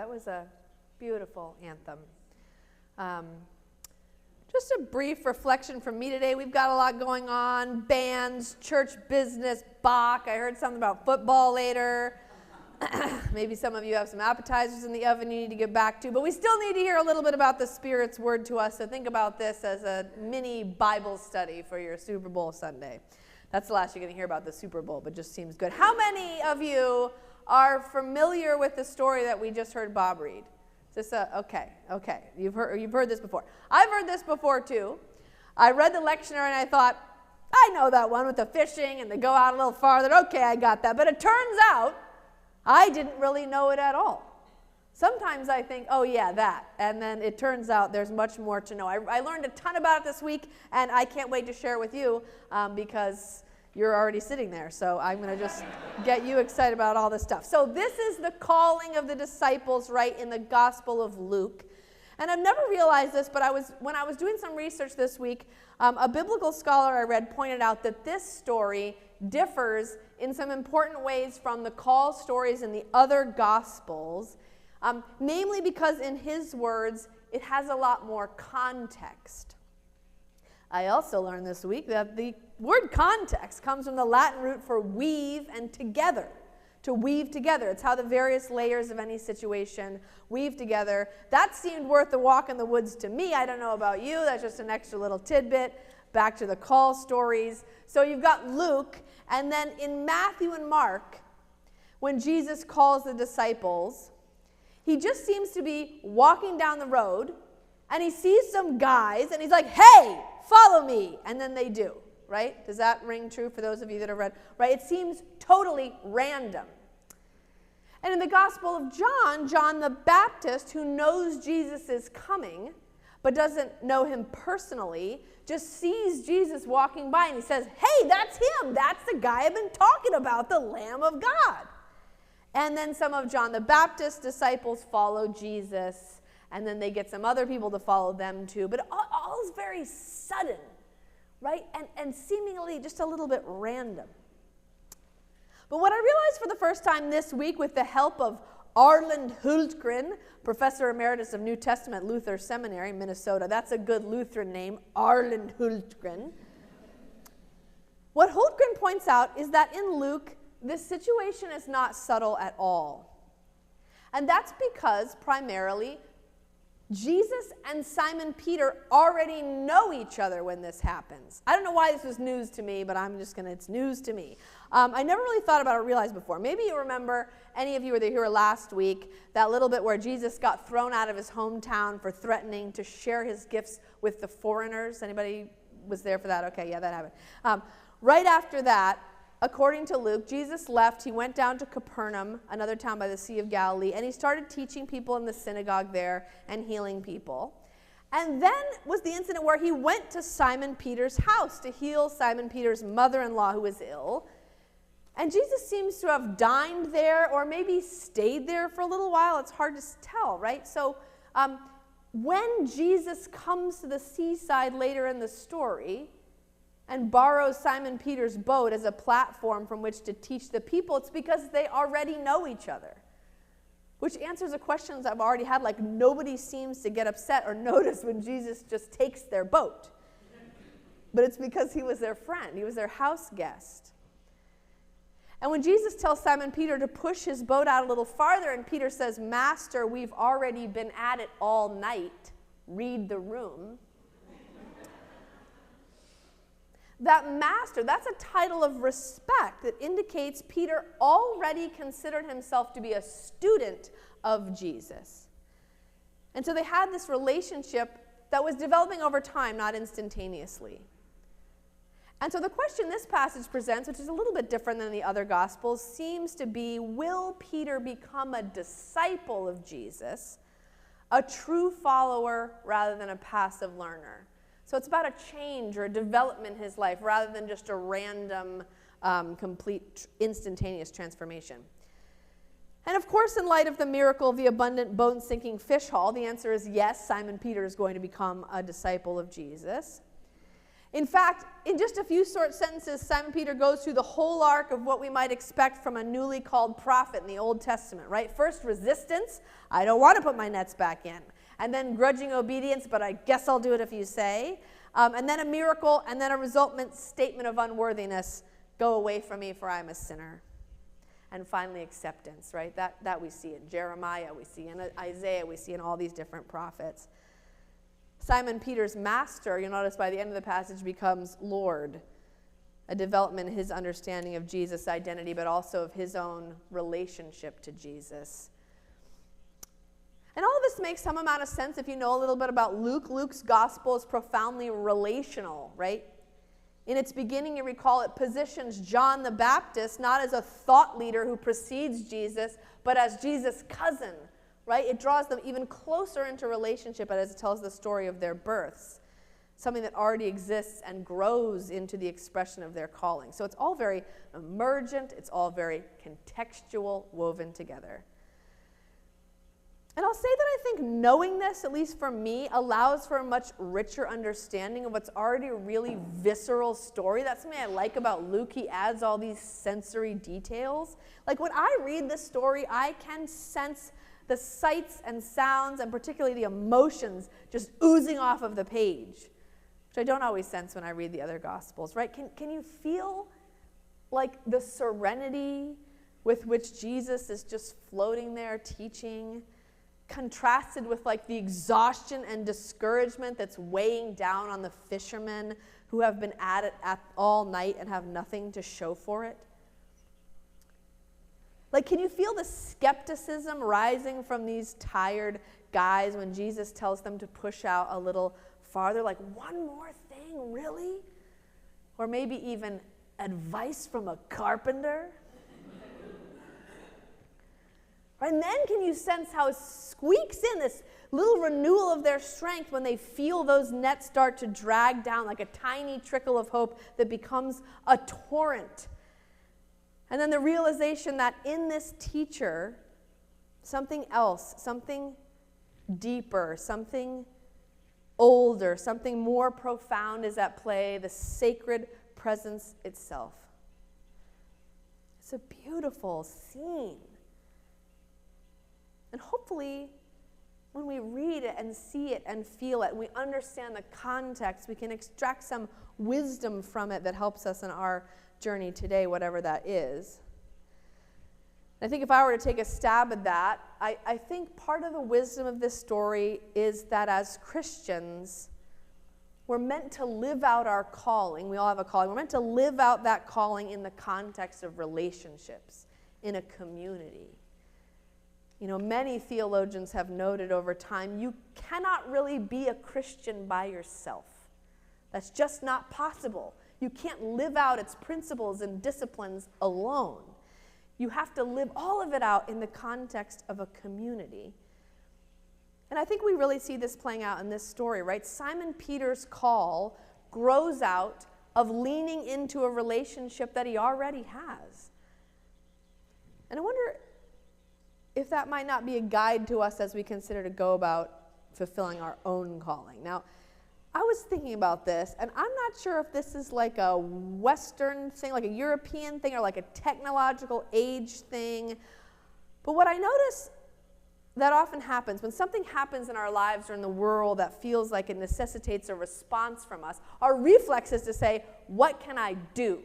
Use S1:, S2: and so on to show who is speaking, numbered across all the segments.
S1: That was a beautiful anthem. Just a brief reflection from me today. We've got a lot going on. Bands, church business, Bach. I heard something about football later. Maybe some of you have some appetizers in the oven you need to get back to. But we still need to hear a little bit about the Spirit's word to us. So think about this as a mini Bible study for your Super Bowl Sunday. That's the last you're going to hear about the Super Bowl, but just seems good. How many of you are familiar with the story that we just heard Bob read? Okay. You've heard this before. I've heard this before too. I read the lectionary and I thought, I know that one with the fishing and the go out a little farther. Okay, I got that. But it turns out I didn't really know it at all. Sometimes I think, oh yeah, that. And then it turns out there's much more to know. I learned a ton about it this week, and I can't wait to share with you because you're already sitting there. So I'm going to just get you excited about all this stuff. So this is the calling of the disciples, right, in the Gospel of Luke. And I've never realized this, but when I was doing some research this week, a biblical scholar I read pointed out that this story differs in some important ways from the call stories in the other Gospels, namely because in his words, it has a lot more context. I also learned this week that the word context comes from the Latin root for weave and together, to weave together. It's how the various layers of any situation weave together. That seemed worth the walk in the woods to me. I don't know about you. That's just an extra little tidbit. Back to the call stories. So you've got Luke, and then in Matthew and Mark, when Jesus calls the disciples, he just seems to be walking down the road, and he sees some guys, and he's like, hey, follow me, and then they do, right? Does that ring true for those of you that have read? Right? It seems totally random. And in the Gospel of John, John the Baptist, who knows Jesus is coming, but doesn't know him personally, just sees Jesus walking by, and he says, hey, that's him. That's the guy I've been talking about, the Lamb of God. And then some of John the Baptist's disciples follow Jesus, and then they get some other people to follow them too. But all is very sudden, right? And seemingly just a little bit random. But what I realized for the first time this week with the help of Arland Hultgren, Professor Emeritus of New Testament at Luther Seminary, Minnesota. That's a good Lutheran name, Arland Hultgren. What Hultgren points out is that in Luke, this situation is not subtle at all. And that's because, primarily, Jesus and Simon Peter already know each other when this happens. I don't know why this was news to me, but it's news to me. I never really thought about it or realized before. Maybe you remember, any of you were here last week, that little bit where Jesus got thrown out of his hometown for threatening to share his gifts with the foreigners. Anybody was there for that? Okay, yeah, that happened. Right after that, according to Luke, Jesus left. He went down to Capernaum, another town by the Sea of Galilee, and he started teaching people in the synagogue there and healing people. And then was the incident where he went to Simon Peter's house to heal Simon Peter's mother-in-law who was ill. And Jesus seems to have dined there or maybe stayed there for a little while. It's hard to tell, right? So when Jesus comes to the seaside later in the story and borrows Simon Peter's boat as a platform from which to teach the people, it's because they already know each other. Which answers the questions I've already had, like nobody seems to get upset or notice when Jesus just takes their boat. But it's because he was their friend. He was their house guest. And when Jesus tells Simon Peter to push his boat out a little farther, and Peter says, Master, we've already been at it all night. Read the room. That master, that's a title of respect that indicates Peter already considered himself to be a student of Jesus. And so they had this relationship that was developing over time, not instantaneously. And so the question this passage presents, which is a little bit different than the other Gospels, seems to be, will Peter become a disciple of Jesus, a true follower rather than a passive learner? So it's about a change or a development in his life rather than just a random, complete, instantaneous transformation. And of course, in light of the miracle of the abundant bone-sinking fish haul, the answer is yes, Simon Peter is going to become a disciple of Jesus. In fact, in just a few short sentences, Simon Peter goes through the whole arc of what we might expect from a newly called prophet in the Old Testament, right? First, resistance. I don't want to put my nets back in. And then grudging obedience, but I guess I'll do it if you say. And then a miracle, and then a resultant statement of unworthiness. Go away from me, for I am a sinner. And finally, acceptance, right? That we see in Jeremiah, we see in Isaiah, we see in all these different prophets. Simon Peter's master, you'll notice by the end of the passage, becomes Lord, a development in his understanding of Jesus' identity, but also of his own relationship to Jesus. And all of this makes some amount of sense if you know a little bit about Luke. Luke's gospel is profoundly relational, right? In its beginning, you recall, it positions John the Baptist not as a thought leader who precedes Jesus, but as Jesus' cousin, right? It draws them even closer into relationship as it tells the story of their births, something that already exists and grows into the expression of their calling. So it's all very emergent, it's all very contextual, woven together. And I'll say that I think knowing this, at least for me, allows for a much richer understanding of what's already a really visceral story. That's something I like about Luke. He adds all these sensory details. Like when I read this story, I can sense the sights and sounds and particularly the emotions just oozing off of the page, which I don't always sense when I read the other Gospels, right? Can you feel like the serenity with which Jesus is just floating there teaching, contrasted with like the exhaustion and discouragement that's weighing down on the fishermen who have been at it all night and have nothing to show for it? Like, can you feel the skepticism rising from these tired guys when Jesus tells them to push out a little farther? Like, one more thing, really? Or maybe even advice from a carpenter? And then can you sense how it squeaks in this little renewal of their strength when they feel those nets start to drag down like a tiny trickle of hope that becomes a torrent? And then the realization that in this teacher, something else, something deeper, something older, something more profound is at play, the sacred presence itself. It's a beautiful scene. And hopefully, when we read it and see it and feel it, and we understand the context, we can extract some wisdom from it that helps us in our journey today, whatever that is. I think if I were to take a stab at that, I think part of the wisdom of this story is that as Christians, we're meant to live out our calling. We all have a calling. We're meant to live out that calling in the context of relationships, in a community. You know, many theologians have noted over time, you cannot really be a Christian by yourself. That's just not possible. You can't live out its principles and disciplines alone. You have to live all of it out in the context of a community. And I think we really see this playing out in this story, right? Simon Peter's call grows out of leaning into a relationship that he already has. And I wonder if that might not be a guide to us as we consider to go about fulfilling our own calling. Now, I was thinking about this, and I'm not sure if this is like a Western thing, like a European thing, or like a technological age thing. But what I notice that often happens, when something happens in our lives or in the world that feels like it necessitates a response from us, our reflex is to say, what can I do?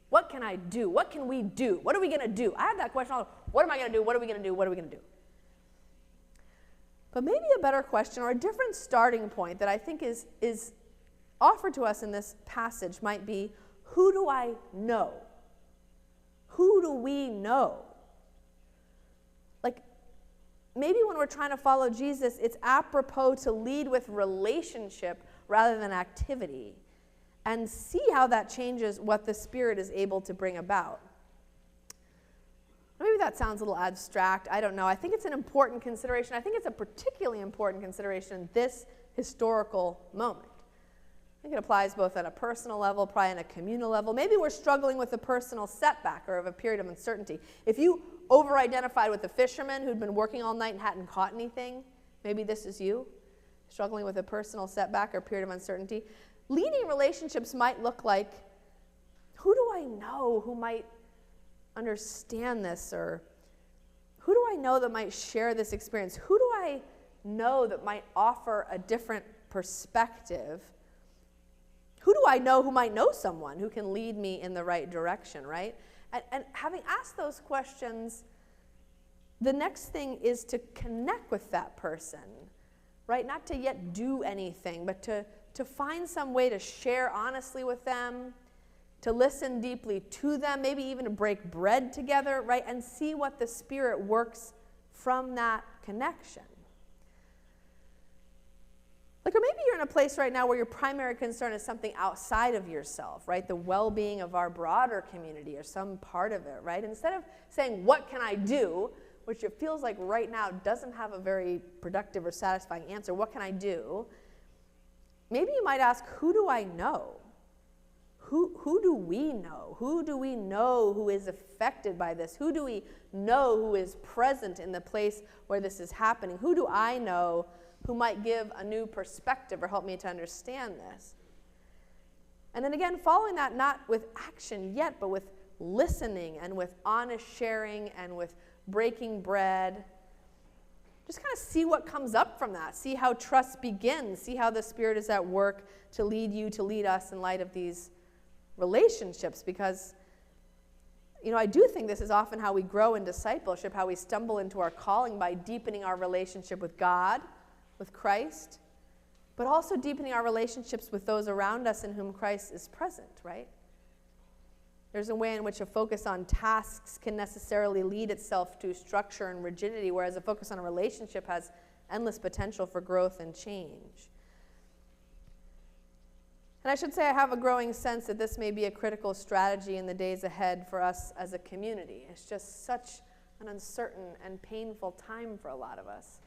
S1: What can I do? What can we do? What are we going to do? I have that question all the time. What am I going to do? What are we going to do? What are we going to do? But maybe a better question or a different starting point that I think is offered to us in this passage might be, who do I know? Who do we know? Like, maybe when we're trying to follow Jesus, it's apropos to lead with relationship rather than activity and see how that changes what the Spirit is able to bring about. Maybe that sounds a little abstract. I don't know. I think it's an important consideration. I think it's a particularly important consideration in this historical moment. I think it applies both at a personal level, probably on a communal level. Maybe we're struggling with a personal setback or of a period of uncertainty. If you over-identified with the fisherman who'd been working all night and hadn't caught anything, maybe this is you, struggling with a personal setback or period of uncertainty. leading relationships might look like, who do I know who might understand this? Or who do I know that might share this experience? Who do I know that might offer a different perspective? Who do I know who might know someone who can lead me in the right direction, right? And having asked those questions, the next thing is to connect with that person, right? Not to yet do anything, but to find some way to share honestly with them, to listen deeply to them, maybe even to break bread together, right? And see what the Spirit works from that connection. Like, or maybe you're in a place right now where your primary concern is something outside of yourself, right? The well-being of our broader community or some part of it, right? Instead of saying, what can I do, which it feels like right now doesn't have a very productive or satisfying answer, what can I do? Maybe you might ask, who do I know? Who do we know? Who do we know who is affected by this? Who do we know who is present in the place where this is happening? Who do I know who might give a new perspective or help me to understand this? And then again, following that not with action yet, but with listening and with honest sharing and with breaking bread. Just kind of see what comes up from that. See how trust begins. See how the Spirit is at work to lead you, to lead us in light of these relationships. Because, I do think this is often how we grow in discipleship, how we stumble into our calling by deepening our relationship with God, with Christ, but also deepening our relationships with those around us in whom Christ is present, right? There's a way in which a focus on tasks can necessarily lead itself to structure and rigidity, whereas a focus on a relationship has endless potential for growth and change. And I should say I have a growing sense that this may be a critical strategy in the days ahead for us as a community. It's just such an uncertain and painful time for a lot of us.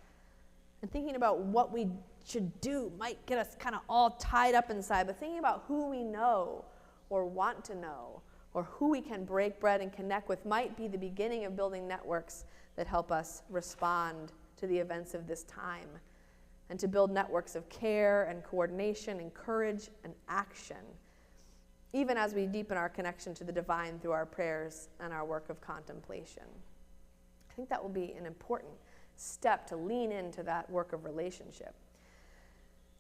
S1: And thinking about what we should do might get us kind of all tied up inside, but thinking about who we know or want to know or who we can break bread and connect with might be the beginning of building networks that help us respond to the events of this time, and to build networks of care and coordination and courage and action, even as we deepen our connection to the divine through our prayers and our work of contemplation. I think that will be an important step to lean into that work of relationship.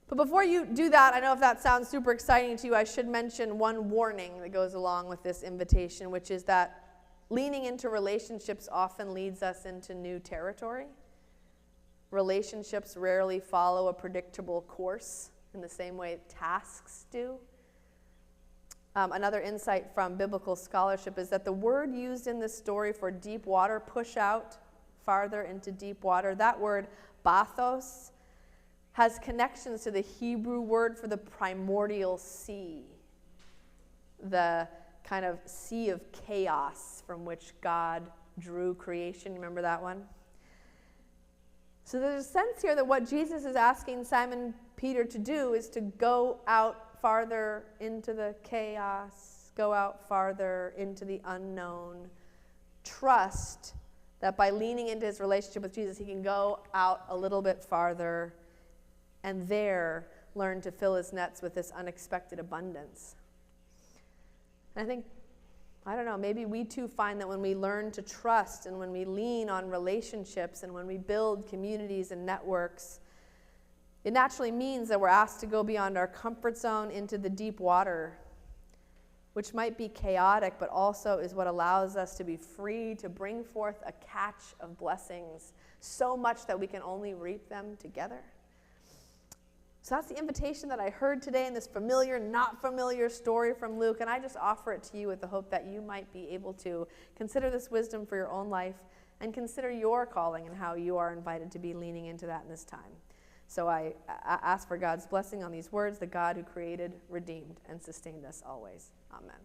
S1: But before you do that, I know if that sounds super exciting to you, I should mention one warning that goes along with this invitation, which is that leaning into relationships often leads us into new territory. Relationships rarely follow a predictable course in the same way tasks do. Another insight from biblical scholarship is that the word used in this story for deep water, push out farther into deep water, that word bathos has connections to the Hebrew word for the primordial sea, the kind of sea of chaos from which God drew creation. Remember that one? So there's a sense here that what Jesus is asking Simon Peter to do is to go out farther into the chaos, go out farther into the unknown, trust that by leaning into his relationship with Jesus, he can go out a little bit farther and there learn to fill his nets with this unexpected abundance. And I think, maybe we too find that when we learn to trust and when we lean on relationships and when we build communities and networks, it naturally means that we're asked to go beyond our comfort zone into the deep water, which might be chaotic, but also is what allows us to be free to bring forth a catch of blessings, so much that we can only reap them together. So that's the invitation that I heard today in this familiar, not familiar story from Luke, and I just offer it to you with the hope that you might be able to consider this wisdom for your own life and consider your calling and how you are invited to be leaning into that in this time. So I ask for God's blessing on these words, the God who created, redeemed, and sustained us always. Amen.